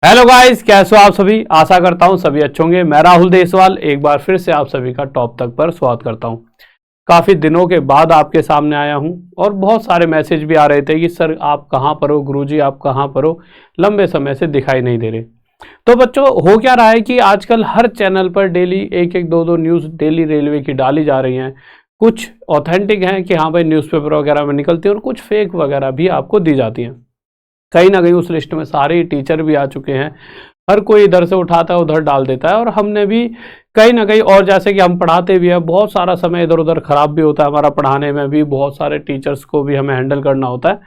Hello guys, कैसे हो आप सभी। आशा करता हूं सभी अच्छे होंगे। मैं राहुल देसवाल एक बार फिर से आप सभी का टॉप तक पर स्वागत करता हूं। काफ़ी दिनों के बाद आपके सामने आया हूं और बहुत सारे मैसेज भी आ रहे थे कि सर आप कहां पर हो, गुरुजी आप कहां पर हो, लंबे समय से दिखाई नहीं दे रहे। तो बच्चों, हो क्या रहा है कि आजकल हर चैनल पर डेली एक एक दो न्यूज़ डेली रेलवे की डाली जा रही हैं। कुछ ऑथेंटिक हैं कि हाँ भाई न्यूज़पेपर वगैरह में निकलती है और कुछ फेक वगैरह भी आपको दी जाती हैं। कहीं ना कहीं उस लिस्ट में सारे टीचर भी आ चुके हैं। हर कोई इधर से उठाता है उधर डाल देता है और हमने भी कहीं ना कहीं, और जैसे कि हम पढ़ाते भी हैं, बहुत सारा समय इधर उधर खराब भी होता है हमारा पढ़ाने में भी, बहुत सारे टीचर्स को भी हमें हैंडल करना होता है।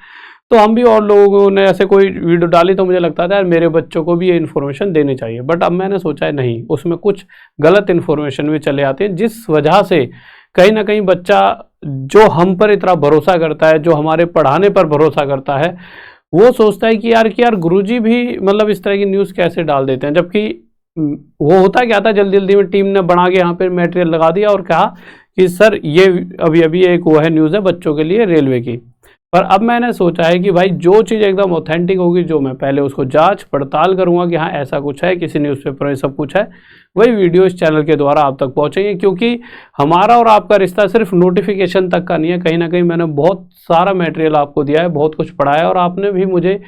तो हम भी और लोगों ने ऐसे कोई वीडियो डाली तो मुझे लगता था यार मेरे बच्चों को भी ये इन्फॉर्मेशन देनी चाहिए, बट अब मैंने सोचा है नहीं, उसमें कुछ गलत इन्फॉर्मेशन भी चले आते हैं, जिस वजह से कहीं ना कहीं बच्चा जो हम पर इतना भरोसा करता है, जो हमारे पढ़ाने पर भरोसा करता है, वो सोचता है कि यार गुरुजी भी मतलब इस तरह की न्यूज़ कैसे डाल देते हैं। जबकि वो होता क्या था, जल्दी जल्दी में टीम ने बना के यहाँ पे मटेरियल लगा दिया और कहा कि सर ये अभी अभी एक वो है न्यूज़ है बच्चों के लिए रेलवे की। पर अब मैंने सोचा है कि भाई जो चीज़ एकदम ऑथेंटिक होगी, जो मैं पहले उसको जांच पड़ताल करूंगा कि हाँ ऐसा कुछ है, किसी न्यूज़पेपर में सब कुछ है, वही वीडियो इस चैनल के द्वारा आप तक पहुंचेंगे। क्योंकि हमारा और आपका रिश्ता सिर्फ नोटिफिकेशन तक का नहीं है। कहीं ना कहीं मैंने बहुत सारा मटेरियल आपको दिया है, बहुत कुछ पढ़ाया और आपने भी मुझे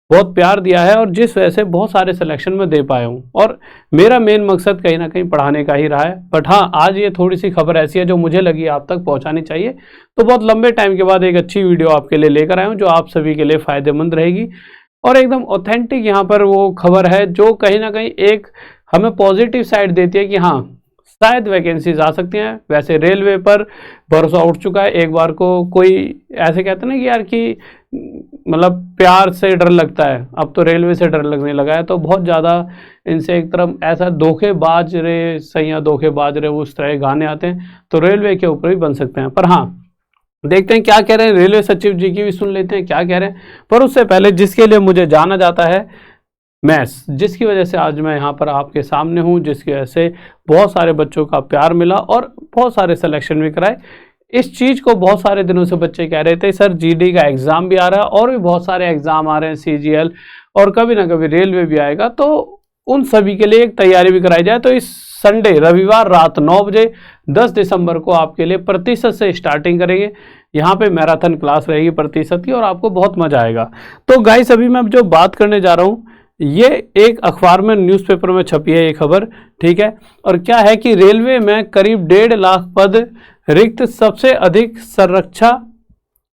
बहुत प्यार दिया है, और जिस वजह से बहुत सारे सिलेक्शन में दे पाया हूँ। और मेरा मेन मकसद कहीं ना कहीं पढ़ाने का ही रहा है। बट हाँ, आज ये थोड़ी सी खबर ऐसी है जो मुझे लगी आप तक पहुँचानी चाहिए, तो बहुत लंबे टाइम के बाद एक अच्छी वीडियो आपके लिए लेकर आया हूँ जो आप सभी के लिए फ़ायदेमंद रहेगी और एकदम ऑथेंटिक यहाँ पर वो खबर है जो कहीं ना कहीं एक हमें पॉजिटिव साइड देती है कि हाँ शायद वैकेंसीज आ सकती हैं। वैसे रेलवे पर भरोसा उठ चुका है। एक बार को कोई ऐसे कहते हैं ना कि यार कि मतलब प्यार से डर लगता है, अब तो रेलवे से डर लगने लगा है। तो बहुत ज़्यादा इनसे एक तरफ ऐसा धोखेबाज रे सैया धोखेबाज रे उस तरह गाने आते हैं, तो रेलवे के ऊपर भी बन सकते हैं। पर हाँ, देखते हैं क्या कह रहे हैं, रेलवे सचिव जी की भी सुन लेते हैं क्या कह रहे हैं। पर उससे पहले जिसके लिए मुझे जाना जाता है मैथ्स, जिसकी वजह से आज मैं यहाँ पर आपके सामने हूँ, जिसकी वजह से बहुत सारे बच्चों का प्यार मिला और बहुत सारे सिलेक्शन भी कराए। इस चीज़ को बहुत सारे दिनों से बच्चे कह रहे थे सर जीडी का एग्ज़ाम भी आ रहा है और भी बहुत सारे एग्ज़ाम आ रहे हैं, सीजीएल और कभी ना कभी रेलवे भी आएगा, तो उन सभी के लिए एक तैयारी भी कराई जाए। तो इस संडे रविवार रात 9 बजे 10 दिसंबर को आपके लिए प्रतिशत से स्टार्टिंग करेंगे। यहाँ पे मैराथन क्लास रहेगी प्रतिशत की और आपको बहुत मजा आएगा। तो गाइस, अभी मैं जो बात करने जा रहा हूँ ये एक अखबार में न्यूज़पेपर में छपी है ये खबर, ठीक है। और क्या है कि रेलवे में करीब 1.5 लाख पद रिक्त, सबसे अधिक संरक्षा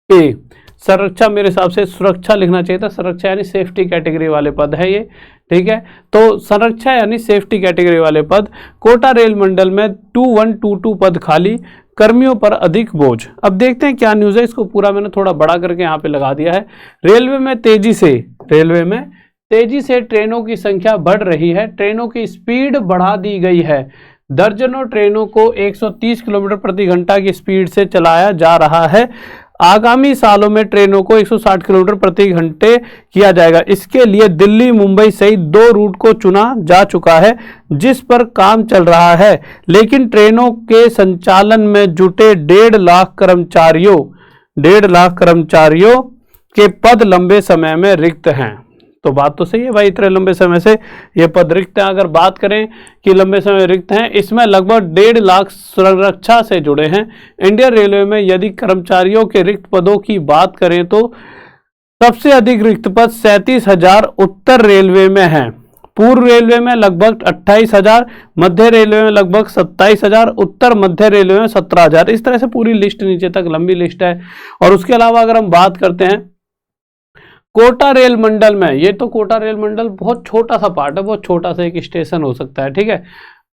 ए, संरक्षा मेरे हिसाब से सुरक्षा लिखना चाहिए था, संरक्षा यानी सेफ्टी कैटेगरी वाले पद है ये, ठीक है। तो संरक्षा यानी सेफ्टी कैटेगरी वाले पद, कोटा रेल मंडल में 2122 पद खाली, कर्मियों पर अधिक बोझ। अब देखते हैं क्या न्यूज़ है, इसको पूरा मैंने थोड़ा बड़ा करके यहाँ पे लगा दिया है। रेलवे में तेजी से ट्रेनों की संख्या बढ़ रही है, ट्रेनों की स्पीड बढ़ा दी गई है। दर्जनों ट्रेनों को 130 किलोमीटर प्रति घंटा की स्पीड से चलाया जा रहा है। आगामी सालों में ट्रेनों को 160 किलोमीटर प्रति घंटे किया जाएगा। इसके लिए दिल्ली मुंबई सहित 2 रूट को चुना जा चुका है, जिस पर काम चल रहा है। लेकिन ट्रेनों के संचालन में जुटे 1.5 लाख कर्मचारियों के पद लंबे समय में रिक्त हैं। तो बात तो सही है भाई, इतने लंबे समय से ये पद रिक्त हैं। अगर बात करें कि लंबे समय रिक्त हैं, इसमें लगभग 1.5 लाख सुरक्षा से जुड़े हैं। इंडियन रेलवे में यदि कर्मचारियों के रिक्त पदों की बात करें तो सबसे अधिक रिक्त पद 37,000 उत्तर रेलवे में हैं, पूर्व रेलवे में लगभग 28,000, मध्य रेलवे में लगभग 27,000, उत्तर मध्य रेलवे में 17,000। इस तरह से पूरी लिस्ट नीचे तक लंबी लिस्ट है। और उसके अलावा अगर हम बात करते हैं कोटा रेल मंडल में, ये तो कोटा रेल मंडल बहुत छोटा सा पार्ट है, बहुत छोटा सा एक स्टेशन हो सकता है, ठीक है।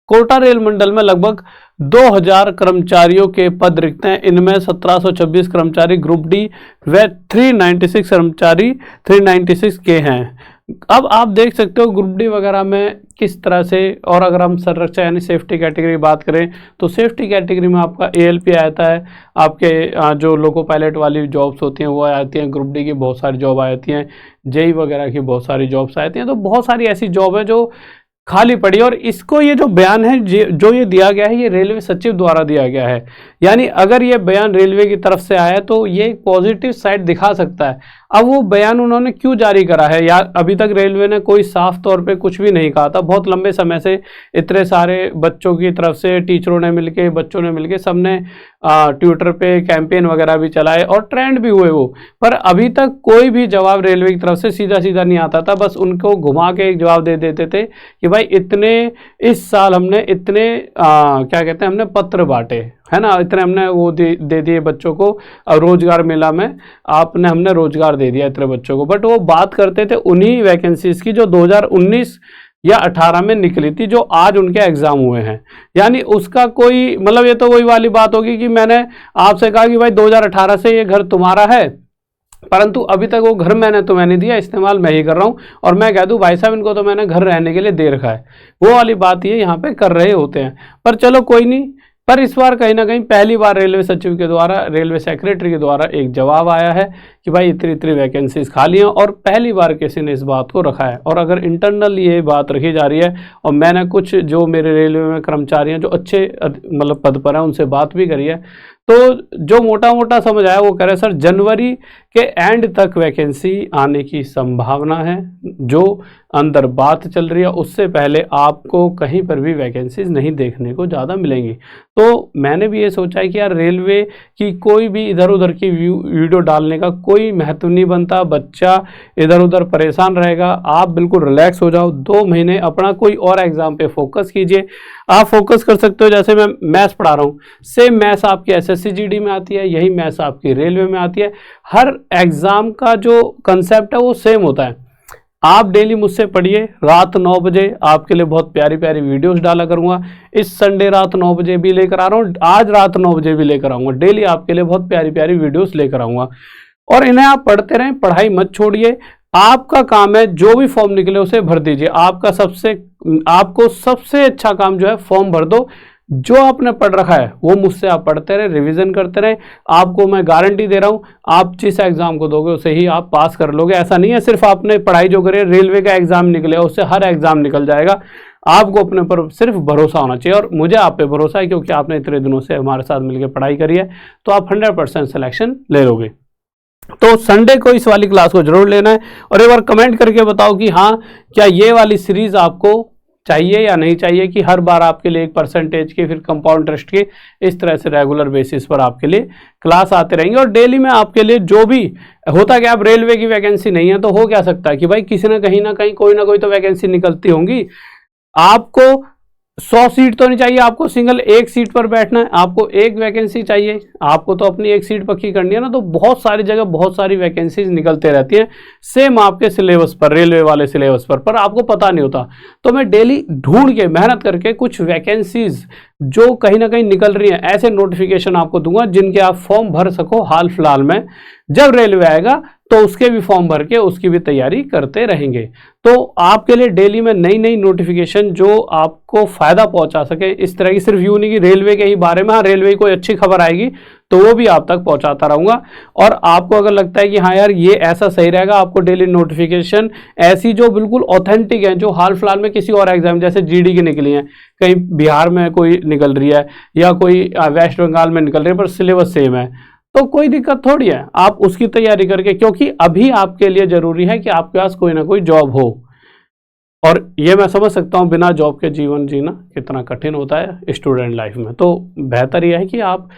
कोटा रेल मंडल में लगभग 2000 कर्मचारियों के पद रिक्त हैं। इनमें 1726 कर्मचारी ग्रुप डी व 396 कर्मचारी 396 के हैं। अब आप देख सकते हो ग्रुप डी वगैरह में किस तरह से। और अगर हम संरक्षा यानी सेफ्टी कैटेगरी बात करें तो सेफ्टी कैटेगरी में आपका एएलपी आता है, आपके जो लोको पायलट वाली जॉब्स होती हैं वो आती हैं, ग्रुप डी की बहुत सारी जॉब आती हैं, जेई वगैरह की बहुत सारी जॉब्स आती हैं। तो बहुत सारी ऐसी जॉब है जो खाली पड़ी। और इसको ये जो बयान है जो ये दिया गया है, ये रेलवे सचिव द्वारा दिया गया है। यानी अगर ये बयान रेलवे की तरफ से आया तो ये एक पॉजिटिव साइड दिखा सकता है। अब वो बयान उन्होंने क्यों जारी करा है, या अभी तक रेलवे ने कोई साफ तौर पे कुछ भी नहीं कहा था। बहुत लंबे समय से इतने सारे बच्चों की तरफ से टीचरों ने मिलके, बच्चों ने मिलके, सबने ट्विटर पे कैंपेन वगैरह भी चलाए और ट्रेंड भी हुए वो, पर अभी तक कोई भी जवाब रेलवे की तरफ से सीधा सीधा नहीं आता था। बस उनको घुमा के एक जवाब दे देते थे कि भाई इतने, इस साल हमने इतने क्या कहते हैं, हमने पत्र बांटे, है ना, इतने हमने वो दे दिए बच्चों को, रोजगार मेला में हमने रोजगार दे दिया इतने बच्चों को। बट वो बात करते थे उन्हीं वैकेंसीज की जो 2019 या 18 में निकली थी, जो आज उनके एग्जाम हुए हैं। यानी उसका कोई मतलब, ये तो वही वाली बात होगी कि मैंने आपसे कहा कि भाई 2018 से ये घर तुम्हारा है, परंतु अभी तक वो घर मैंने तुम्हें नहीं दिया, इस्तेमाल मैं ही कर रहा हूँ, और मैं कह दूं भाई साहब इनको तो मैंने घर रहने के लिए दे रखा है। वो वाली बात ये यहाँ पे कर रहे होते हैं। पर चलो कोई नहीं। पर इस बार कहीं ना कहीं पहली बार रेलवे सचिव के द्वारा, रेलवे सेक्रेटरी के द्वारा एक जवाब आया है कि भाई इतनी इतनी वैकेंसीज खाली हैं, और पहली बार किसी ने इस बात को रखा है। और अगर इंटरनल ये बात रखी जा रही है, और मैंने कुछ जो मेरे रेलवे में कर्मचारी हैं जो अच्छे मतलब पद पर हैं उनसे बात भी करी है, तो जो मोटा मोटा समझ आया वो कह रहे सर जनवरी के एंड तक वैकेंसी आने की संभावना है। जो अंदर बात चल रही है उससे पहले आपको कहीं पर भी वैकेंसीज नहीं देखने को ज़्यादा मिलेंगी। तो मैंने भी ये सोचा है कि यार रेलवे की कोई भी इधर उधर की वीडियो डालने का कोई महत्व नहीं बनता। बच्चा इधर उधर परेशान रहेगा, आप बिल्कुल रिलैक्स हो जाओ, 2 महीने अपना कोई और एग्जाम पे फोकस कीजिए। आप फोकस कर सकते हो, जैसे मैं मैथ्स पढ़ा रहा हूँ, सेम मैथ्स आपकी SSC GD में आती है, यही मैथ्स आपकी रेलवे में आती है। हर एग्जाम का जो कंसेप्ट है वो सेम होता है। आप डेली मुझसे पढ़िए, रात 9 बजे आपके लिए बहुत प्यारी प्यारी वीडियोस डाला करूंगा। इस संडे रात 9 बजे भी लेकर आ रहा हूँ, आज रात 9 बजे भी लेकर आऊंगा। डेली आपके लिए बहुत प्यारी प्यारी वीडियोस लेकर आऊंगा, और इन्हें आप पढ़ते रहें, पढ़ाई मत छोड़िए। आपका काम है जो भी फॉर्म निकले उसे भर दीजिए। आपको सबसे अच्छा काम जो है फॉर्म भर दो। जो आपने पढ़ रखा है वो मुझसे आप पढ़ते रहे, रिवीजन करते रहे। आपको मैं गारंटी दे रहा हूं, आप जिस एग्जाम को दोगे उसे ही आप पास कर लोगे। ऐसा नहीं है सिर्फ आपने पढ़ाई जो करी, रेलवे का एग्जाम निकले उससे हर एग्जाम निकल जाएगा। आपको अपने पर सिर्फ भरोसा होना चाहिए, और मुझे आप पे भरोसा है क्योंकि आपने इतने दिनों से हमारे साथ मिलकर पढ़ाई करी है, तो आप 100% सिलेक्शन ले लोगे। तो संडे को इस वाली क्लास को जरूर लेना है, और एक बार कमेंट करके बताओ कि हाँ क्या ये वाली सीरीज आपको चाहिए या नहीं चाहिए, कि हर बार आपके लिए 1% की, फिर कंपाउंड इंटरेस्ट की, इस तरह से रेगुलर बेसिस पर आपके लिए क्लास आते रहेंगे। और डेली में आपके लिए जो भी होता है कि आप रेलवे की वैकेंसी नहीं है तो हो क्या सकता है कि भाई किसी न कहीं कोई ना कोई तो वैकेंसी निकलती होंगी। आपको 100 सीट तो नहीं चाहिए, आपको सिंगल एक सीट पर बैठना है, आपको एक वैकेंसी चाहिए, आपको तो अपनी एक सीट पक्की करनी है ना। तो बहुत सारी जगह बहुत सारी वैकेंसीज निकलते रहती हैं सेम आपके सिलेबस पर, रेलवे वाले सिलेबस पर आपको पता नहीं होता। तो मैं डेली ढूंढ के मेहनत करके कुछ वैकेंसीज जो कहीं ना कहीं निकल रही हैं ऐसे नोटिफिकेशन आपको दूंगा जिनके आप फॉर्म भर सको हाल फिलहाल में। जब रेलवे आएगा तो उसके भी फॉर्म भर के उसकी भी तैयारी करते रहेंगे। तो आपके लिए डेली में नई नई नोटिफिकेशन जो आपको फायदा पहुंचा सके, इस तरह की, सिर्फ यूं नहीं कि रेलवे के ही बारे में, हाँ रेलवे की कोई अच्छी खबर आएगी तो वो भी आप तक पहुंचाता रहूंगा। और आपको अगर लगता है कि हाँ यार ये ऐसा सही रहेगा, आपको डेली नोटिफिकेशन ऐसी जो बिल्कुल ऑथेंटिक है, जो हाल फिलहाल में किसी और एग्जाम जैसे GD की निकली है, कहीं बिहार में कोई निकल रही है या कोई वेस्ट बंगाल में निकल रही है पर सिलेबस सेम है, तो कोई दिक्कत थोड़ी है। आप उसकी तैयारी करके, क्योंकि अभी आपके लिए जरूरी है कि आपके पास कोई ना कोई जॉब हो। और ये मैं समझ सकता हूँ बिना जॉब के जीवन जीना कितना कठिन होता है स्टूडेंट लाइफ में। तो बेहतर यह है कि आप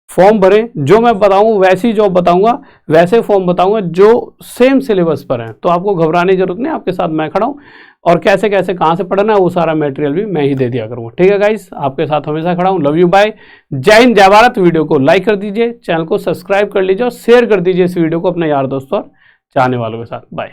फॉर्म भरें, जो मैं बताऊँ वैसी जॉब बताऊँगा, वैसे फॉर्म बताऊँगा जो सेम सिलेबस पर हैं। तो आपको घबराने की जरूरत नहीं, आपके साथ मैं खड़ा हूँ, और कैसे कैसे कहाँ से पढ़ना है वो सारा मटेरियल भी मैं ही दे दिया करूँगा। ठीक है गाइस, आपके साथ हमेशा खड़ा हूँ। लव यू, बाय, जय हिंद, जय भारत। वीडियो को लाइक कर दीजिए, चैनल को सब्सक्राइब कर लीजिए, और शेयर कर दीजिए इस वीडियो को अपने यार दोस्तों और चाहने वालों के साथ। बाय।